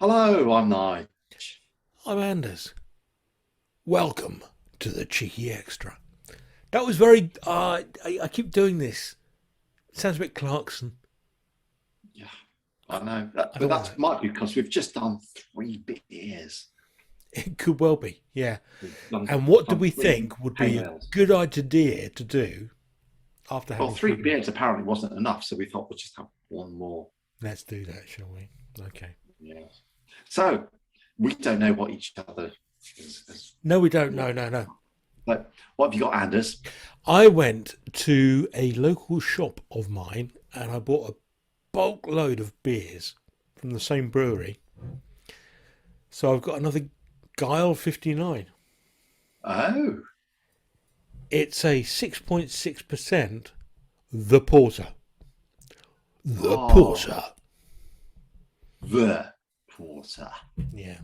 Hello, I'm Nige. I'm Anders. Welcome to the Cheeky Extra. That was very. I keep doing this. It sounds a bit Clarkson. Yeah, I know, I but don't want that that. might be because we've just done 3 beers. It could well be, yeah. We've done, And we've what do done we three think would be pale a ales. good idea to do after Well, having three three beers? beers apparently wasn't enough, so we thought we'll just have one more. Let's do that, shall we? Okay. Yes. So we don't know what each other is. No, we don't. No, no, no. But what have you got, Anders? I went to a local shop of mine and I bought a bulk load of beers from the same brewery. So I've got another Gyle59. Oh, It's a 6.6% the porter. The oh, porter. the porter. Yeah.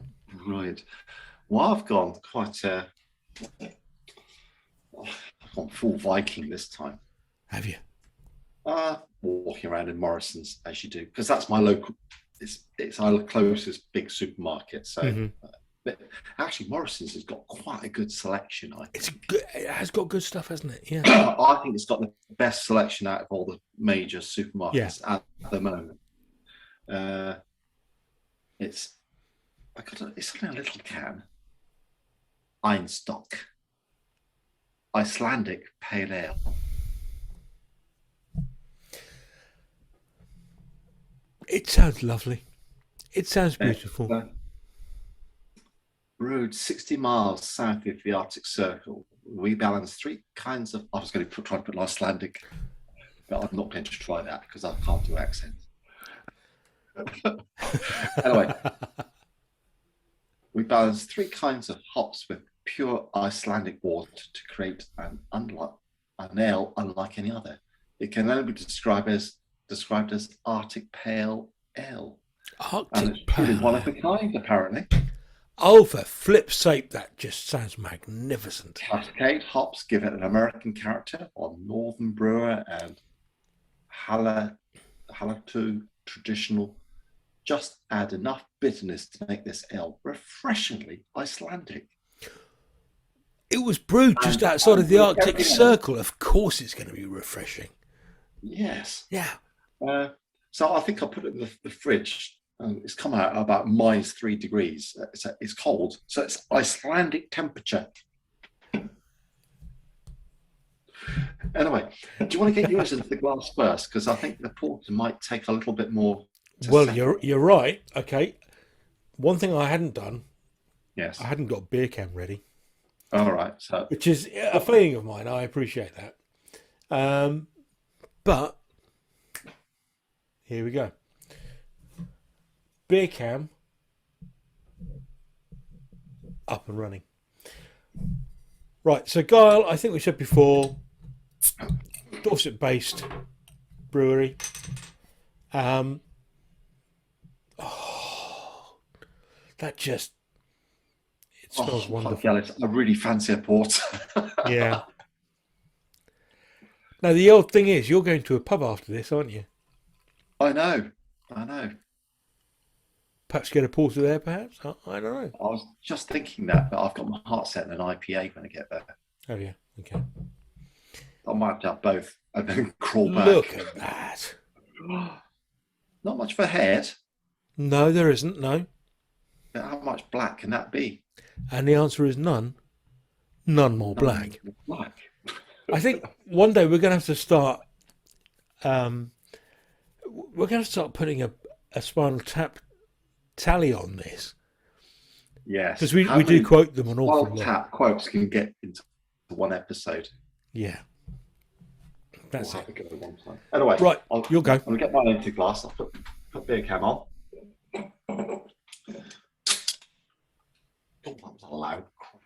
Right. Well, I've gone quite. I've gone full Viking this time. Have you? Walking around in Morrison's as you do, because that's my local. It's our closest big supermarket. So, Hmm. but actually, Morrison's has got quite a good selection. I It's think. good. It has got good stuff, hasn't it? Yeah. I think it's got the best selection out of all the major Yeah. supermarkets at the moment. Uh, it's it's only a little can. Einstok, Icelandic pale ale. It sounds lovely. It sounds It's, beautiful. uh, Brewed 60 miles south of the Arctic Circle, we balance three kinds of. I was going to try and put an Icelandic, but I'm not going to try that because I can't do accents. Anyway, we balance three kinds of hops with pure Icelandic water to create an ale unlike any other. It can only be described as Arctic Pale Ale, and it's Arctic truly Pale one of Ale. a kind, apparently. Oh, for flip's sake, that just sounds magnificent. Cascade hops give it an American character, while Northern Brewer and Halatu traditional just add enough bitterness to make this ale refreshingly Icelandic. It was brewed just outside of And the with Arctic everything else, Circle. Of course, it's going to be refreshing. yes. Yeah. Uh, so I think I'll put it in the fridge. It's come out at about -3 degrees. It's cold, so it's Icelandic temperature. Anyway, do you want to get yours into the glass first? Because I think the porter might take a little bit more to Well, settle. you're right. Okay. One thing I hadn't done, I Yes. hadn't got a beer can ready, All right. So, which is a failing of mine. I appreciate that. But here we go. Beer cam up and running. Right, so Guile, I think we said before, Dorset-based brewery. Um, oh, that just it smells oh, I'm wonderful. jealous. I really fancy a porter. Yeah. Now the old thing is, you're going to a pub after this, aren't you? I know. I know. Perhaps get a porter there. Perhaps I don't know. I was just thinking that, but I've got my heart set on an IPA when I get there. Oh yeah. Okay. I might have to have both and then crawl Look back. at that. Not much for head. No, there isn't. No. But how much black can that be? And the answer is none. None more None black. black. I think one day we're going to have to start. Um, we're going to start putting a Spinal Tap tally on this Yes. because we How do many quote them an awful wild lot. tap quotes can get into one episode? Yeah, We'll that's have it. to go one time. Anyway, Right, I'm you'll go. going to get my empty glass. I'll put beer cam on. Oh, that was a loud crack.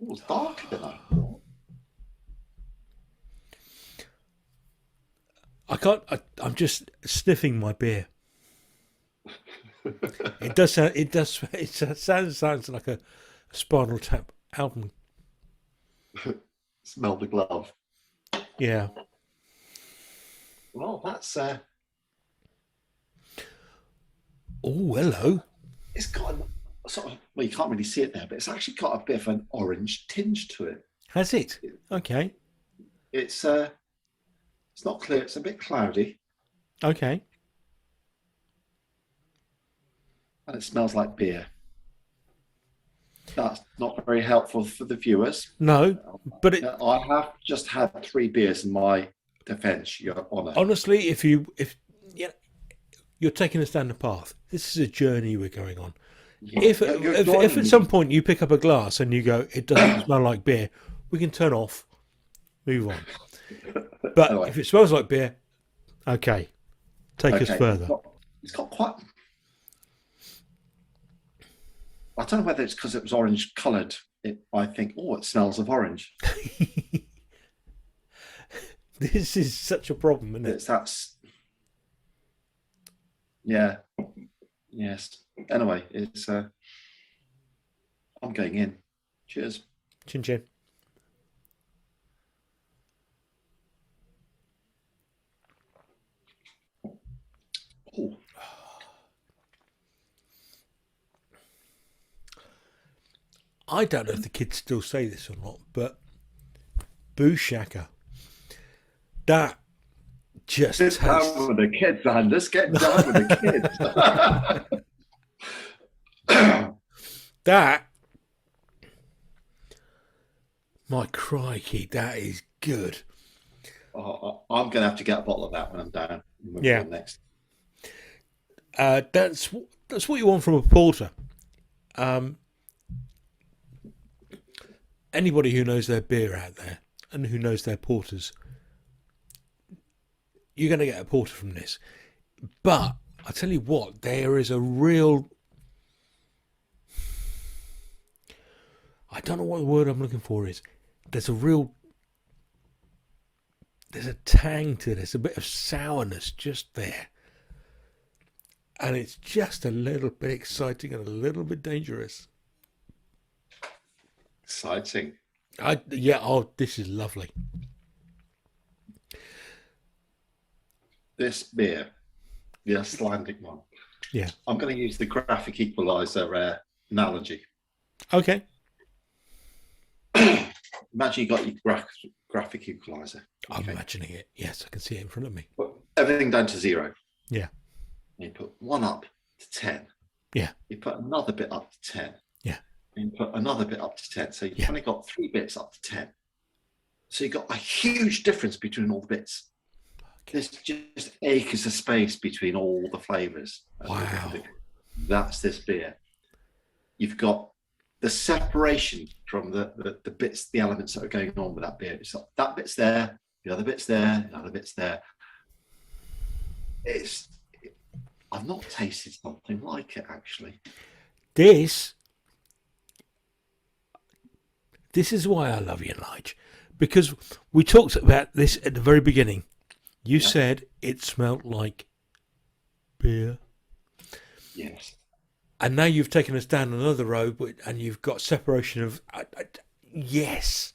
Oh, it's darker than I thought. I can't. I'm just sniffing my beer. It does sound. It does. It sounds like a Spinal Tap album. Smell the glove. Yeah. Well, that's Oh, hello. It's got a sort of, well, you can't really see it there, but it's actually got a bit of an orange tinge to it. Has it? Okay. It's it's not clear. It's a bit cloudy, Okay. and it smells like beer. That's not very helpful for the viewers. No, but it I have just had 3 beers in my defence, Your Honour. honestly, if yeah, you're taking us down the path. This is a journey we're going on. If at some point you pick up a glass and you go, it doesn't smell like beer, we can turn off, move on. But Anyway. if it smells like beer, okay, take us further. It's got quite. I don't know whether it's because it was orange coloured. I think, oh, it smells of orange. This is such a problem, isn't it? That's. Yeah. Yes. Anyway, it's. I'm going in. Cheers. Chin chin. Oh. I don't know if the kids still say this or not, but boo shaka. That just Sit down with the kids, Anders. Get down with the kids. That, my crikey, that is good. Oh, I'm going to have to get a bottle of that when I'm down. Yeah. Next. That's what you want from a porter. Anybody who knows their beer out there and who knows their porters, you're going to get a porter from this. But I tell you what, there is a real, I don't know what the word I'm looking for is. There's a tang to this, a bit of sourness just there. And it's just a little bit exciting and a little bit dangerous. Exciting. This is lovely. This beer, the Icelandic one. Yeah. I'm going to use the graphic equalizer analogy. Okay. Imagine you got your graphic equalizer. I'm imagining it. Yes, I can see it in front of me. Put everything down to 0. Yeah. And you put 1 up to 10. Yeah. You put another bit up to 10. Yeah. And you put another bit up to 10. So you've only got 3 bits up to 10. So you've got a huge difference between all the bits. Okay. There's just acres of space between all the flavours. Wow. That's this beer. You've got the separation from the bits, the elements that are going on with that beer. It's like that bit's there, the other bit's there, the other bit's there. I've not tasted something like it, actually. This is why I love you, Nige, because we talked about this at the very beginning. You said it smelled like beer. Yes. And now you've taken us down another road, and you've got separation of... yes.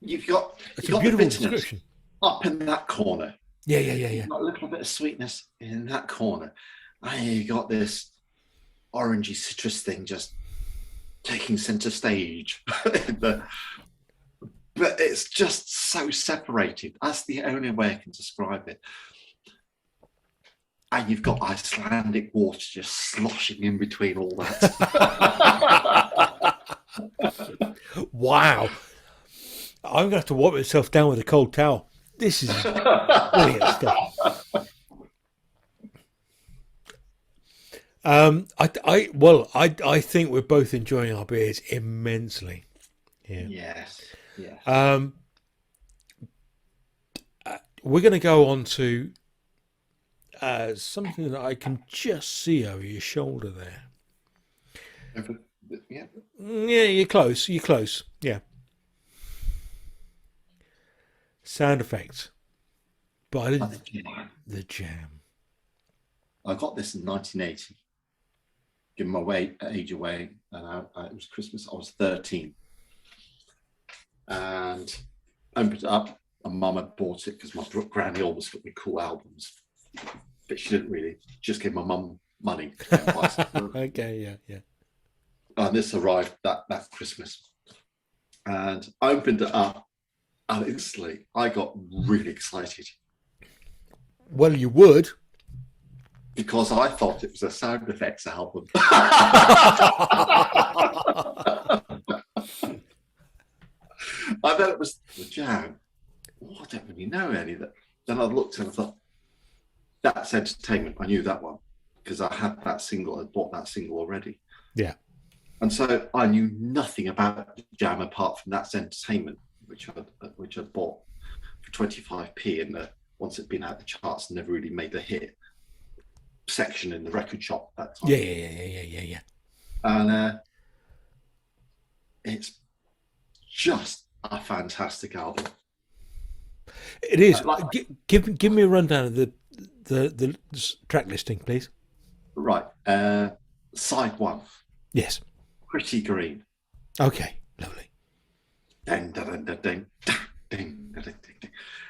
You've got a beautiful beautiful description. Up in that corner. Yeah. You've got a little bit of sweetness in that corner. And you got this orangey citrus thing just taking centre stage. But it's just so separated. That's the only way I can describe it. And you've got Icelandic water just sloshing in between all that. Wow. I'm going to have to wipe myself down with a cold towel. This is brilliant stuff. I think we're both enjoying our beers immensely. Yeah. Yes. We're going to go on to something that I can just see over your shoulder there. Yeah. Yeah, you're close. Yeah. Sound effects. But the jam. I got this in 1980. Give my age away. And it was Christmas. I was 13. And opened it up. And Mum had bought it because my granny always got me cool albums. but she didn't really. Just gave my mum money to go and buy something. Okay, yeah. And this arrived that Christmas, and I opened it up, and instantly I got really excited Well, you would. because I thought it was a sound effects album. I thought it was the Jam. Oh, I don't really know any of that. Then I looked and I thought, that's Entertainment. I knew that one because I had that single. I bought that single already. Yeah. And so I knew nothing about the Jam apart from That's Entertainment, which I bought for 25p. And once it'd been out the charts, never really made the hit section in the record shop at that time. Yeah. And it's just a fantastic album. It is. Give me a rundown of the track listing, please. Right. Side 1. Yes. Pretty Green. Okay. Lovely. Ding, ding, ding, ding, ding, ding,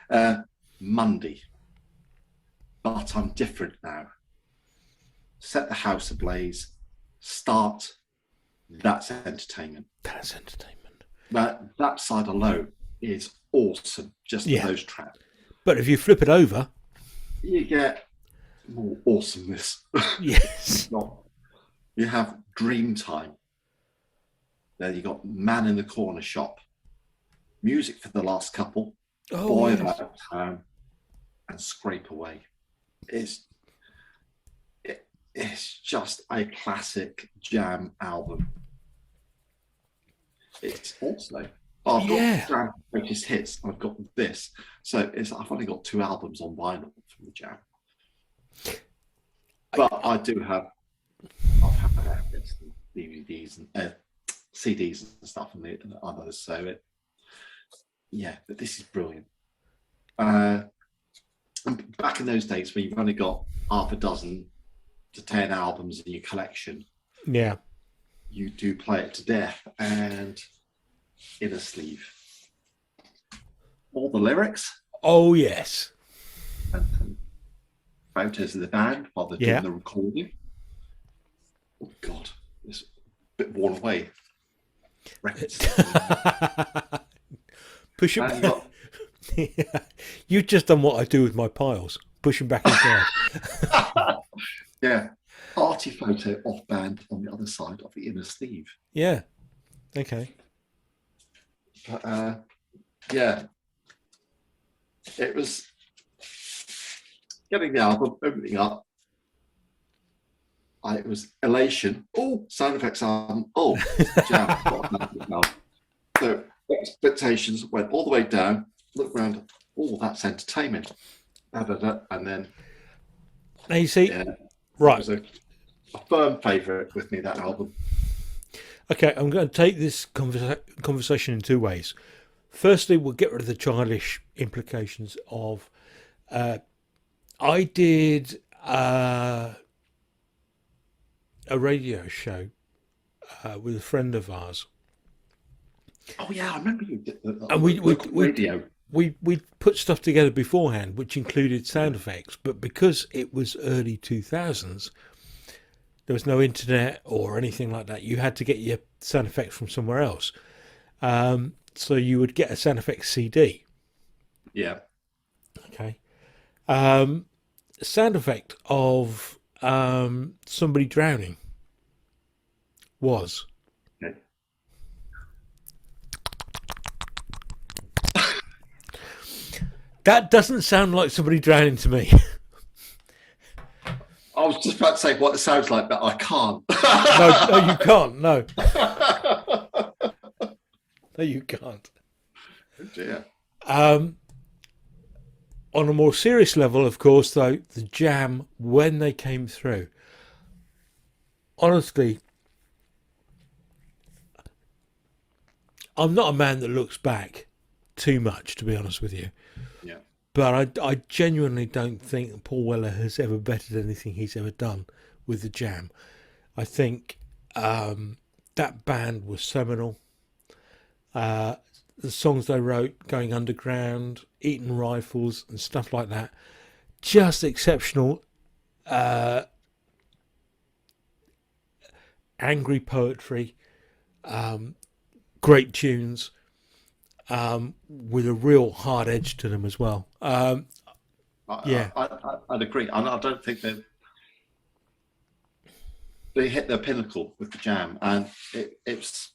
ding. Monday. But I'm different now. Set the House ablaze. Start. That's Entertainment. That's Entertainment. That side alone is awesome. Just those tracks. But if you flip it over, you get more awesomeness. Yes. You have Dreamtime. Then you got Man in the Corner Shop. Music for the Last Couple. Boy Out of Town. And Scrape Away. It's just a classic Jam album. It's also I've got Jam greatest hits. I've got this, so I've only got 2 albums on vinyl from the Jam. But I've had DVDs and CDs and stuff and others. So but this is brilliant. And back in those days, where you've only got half a dozen to 10 albums in your collection, you do play it to death. And In a Sleeve, all the lyrics, yes, and photos of the band while they're doing the recording. Oh God, it's a bit worn away. Records. Push it back. You've just done what I do with my piles, push them back inside. Yeah, arty photo off band on the other side of the Inner Sleeve. Yeah. Okay. But it was getting the album, opening up. It was elation. Oh, sound effects album. Oh, Jam. So expectations went all the way down. Look around. Oh, that's Entertainment. And then. Now you see, right. It was a firm favourite with me, that album. Okay, I'm going to take this conversation in 2 ways. Firstly, we'll get rid of the childish implications of. I did a radio show with a friend of ours. Oh yeah, I remember you did and radio. We put stuff together beforehand, which included sound effects, but because it was early 2000s. There was no internet or anything like that. You had to get your sound effects from somewhere else. So you would get a sound effects CD. Yeah. Okay. Sound effect of somebody drowning was. Okay. That doesn't sound like somebody drowning to me. I was just about to say what it sounds like, but I can't. No, you can't. No. No, you can't. Oh dear. On a more serious level, of course, though, the Jam, when they came through, honestly, I'm not a man that looks back too much, to be honest with you. Yeah. But I genuinely don't think Paul Weller has ever bettered anything he's ever done with the Jam. I think that band was seminal. The songs they wrote, Going Underground, Eaton Rifles and stuff like that, just exceptional. uh, angry poetry, great tunes, with a real hard edge to them as well. Yeah. I'd agree. I don't think they hit their pinnacle with the Jam, and it's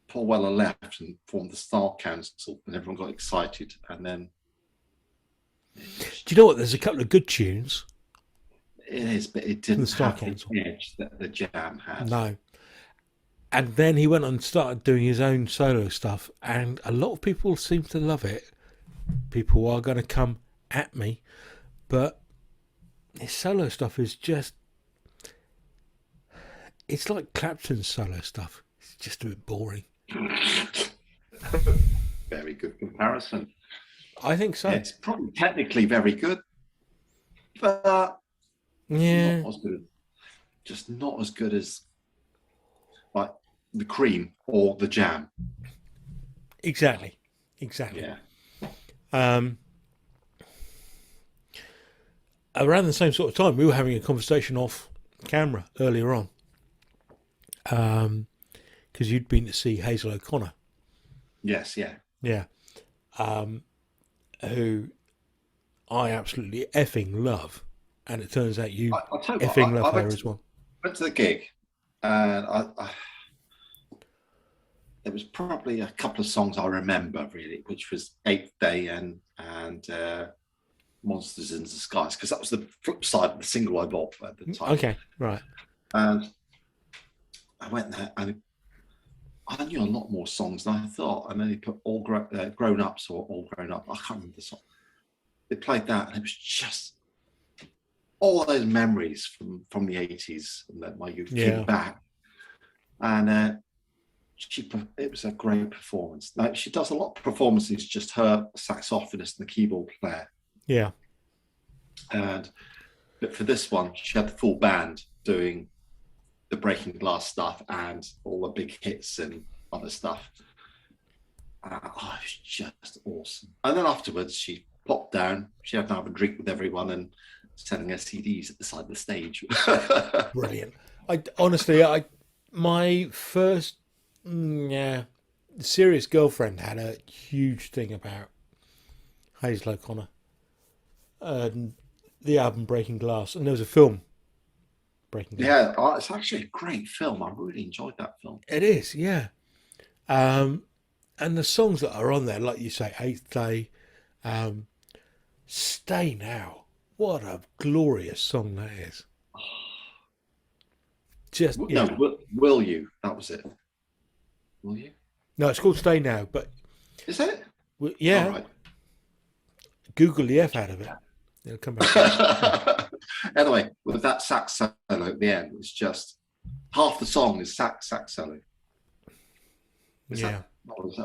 Paul Weller left and formed the Style Council, and everyone got excited, and then Do you know what? There's a couple of good tunes. it is, but it didn't have the edge that the Jam had. No. And then he went on and started doing his own solo stuff, and a lot of people seem to love it. People are going to come at me, but his solo stuff is just... It's like Clapton's solo stuff. It's just a bit boring. Very good comparison. I think so. It's probably technically very good, but yeah, not as good. Just not as good as like the Cream or the Jam. Exactly. Yeah. Around the same sort of time, we were having a conversation off camera earlier on, because you'd been to see Hazel O'Connor. Yes. Yeah. Yeah. Who I absolutely effing love, and it turns out you effing love her as well. Went to the gig, and there was probably a couple of songs I remember really, which was Eighth Day and Monsters in Disguise, because that was the flip side of the single I bought at the time. Okay, right. And I went there, and I knew a lot more songs than I thought. And then they put Grown Ups or All Grown Up. I can't remember the song. They played that, and it was just all those memories from the 80s and that my youth came back. And it was a great performance. Now, she does a lot of performances, just her saxophonist and the keyboard player. Yeah. But for this one, she had the full band doing the Breaking Glass stuff and all the big hits and other stuff. It was just awesome. And then afterwards, she popped down. She had to have a drink with everyone and selling her CDs at the side of the stage. Brilliant. Honestly, my first serious girlfriend had a huge thing about Hazel O'Connor and the album Breaking Glass, and there was a film, Breaking Glass. Yeah, it's actually a great film. I really enjoyed that film. It is, yeah. And the songs that are on there, like you say, Eighth Day, Stay Now. What a glorious song that is. Just Will You? That was it. Will You? No, it's called Stay Now, but is it? Yeah. All right. Google the F out of it. It'll come back. Anyway, with that sax solo at the end, it's just half the song is sax solo.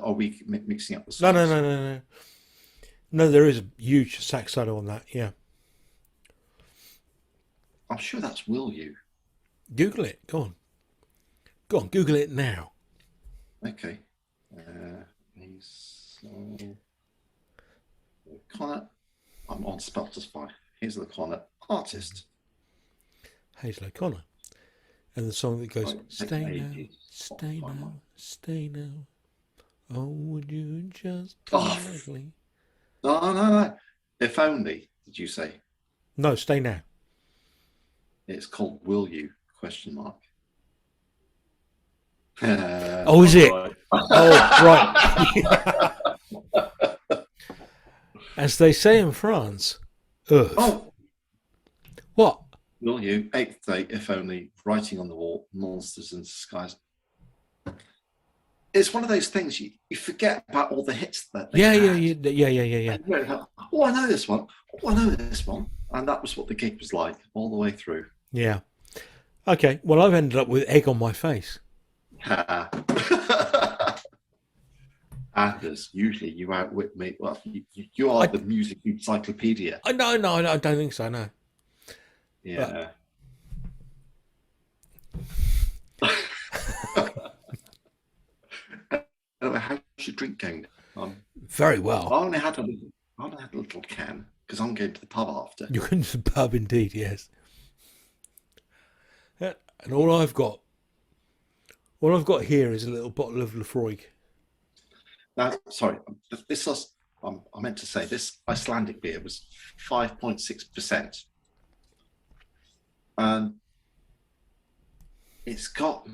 Are we mixing up the songs? No. No, there is a huge sax solo on that. Yeah. I'm sure that's Will You. Google it. Go on. Google it now. Okay. O'Connor. I'm on Spotify. Here's the O'Connor artist. Hazel O'Connor. And the song that goes, Stay now, stay now, stay now. Oh, would you just lovely? No. If Only, did you say? No, Stay Now. It's called Will You? ? Is it? Right. Oh, right. As they say in France, Earth. Oh. What? Will You? Eighth Day, If Only, Writing on the Wall, Monsters in Disguise. It's one of those things you forget about all the hits that they had. Yeah. Oh, I know this one. And that was what the gig was like all the way through. Yeah. Okay. Well, I've ended up with Egg on My Face. Anders, usually you outwit me. Well, you are the music encyclopedia. No, I don't think so. No. Yeah. Anyway, how's your drink going? Very well. I only had a little can because I'm going to the pub after. You're going to the pub, indeed, yes. And all I've got here is a little bottle of Lafroig. Now, sorry, this was, I meant to say, this Icelandic beer was 5.6%. And it's got,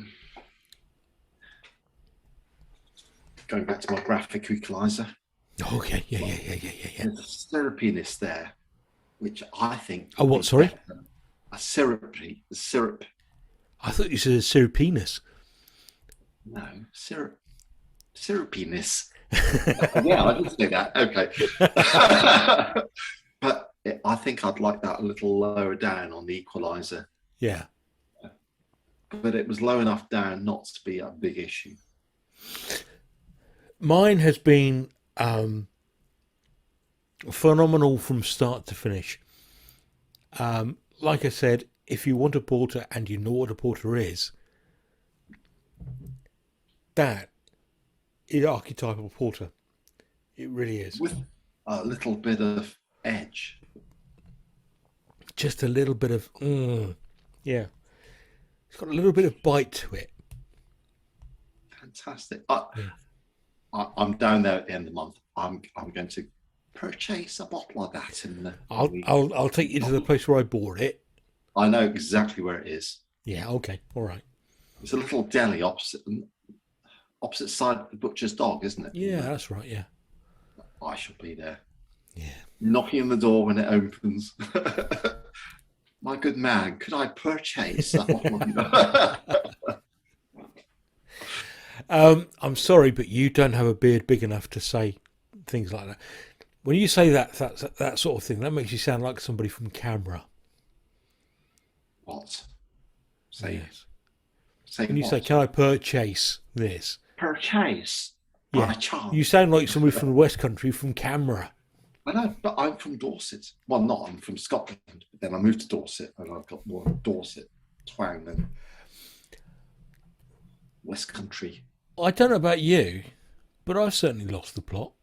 going back to my graphic equalizer. Okay, yeah. There's a syrupiness there, which I think. Oh, what? Sorry, a syrup. I thought you said a syrupiness. No, syrupiness. Yeah, I did say that. Okay, but I think I'd like that a little lower down on the equalizer. Yeah, but it was low enough down not to be a big issue. Mine has been phenomenal from start to finish. Like I said, if you want a porter and you know what a porter is, that is archetypal porter. It really is. With a little bit of edge. Just a little bit of, yeah. It's got a little bit of bite to it. Fantastic. I'm down there at the end of the month. I'm going to purchase a bottle of that in the. I'll take you to the place where I bought it. I know exactly where it is. Yeah. Okay. All right. It's a little deli opposite side of the butcher's dog, isn't it? Yeah, that's right. Yeah. I shall be there. Yeah. Knocking on the door when it opens. My good man, could I purchase that bottle? I'm sorry, but you don't have a beard big enough to say things like that. When you say that sort of thing, that makes you sound like somebody from Canberra. What? Say yes. Say when you what? say, "Can I purchase this?" Purchase? Yeah. You sound like somebody from the West Country, from Canberra. I know, but I'm from Dorset. Well, I'm from Scotland. But then I moved to Dorset, and I've got more Dorset twang than West Country. I don't know about you, but I've certainly lost the plot.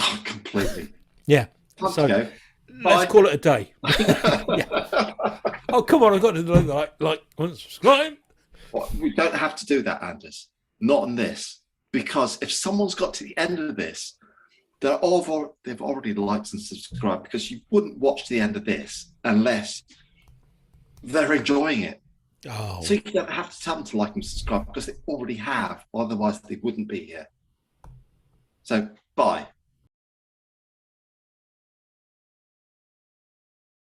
Oh, completely. Yeah. Time so to go. let's call it a day. Yeah. Oh, come on! I've got to like subscribe. Well, we don't have to do that, Anders. Not on this, because if someone's got to the end of this, they've already liked and subscribed, because you wouldn't watch the end of this unless they're enjoying it. Oh. So you don't have to tell them to like and subscribe, because they already have. Otherwise, they wouldn't be here. So, bye.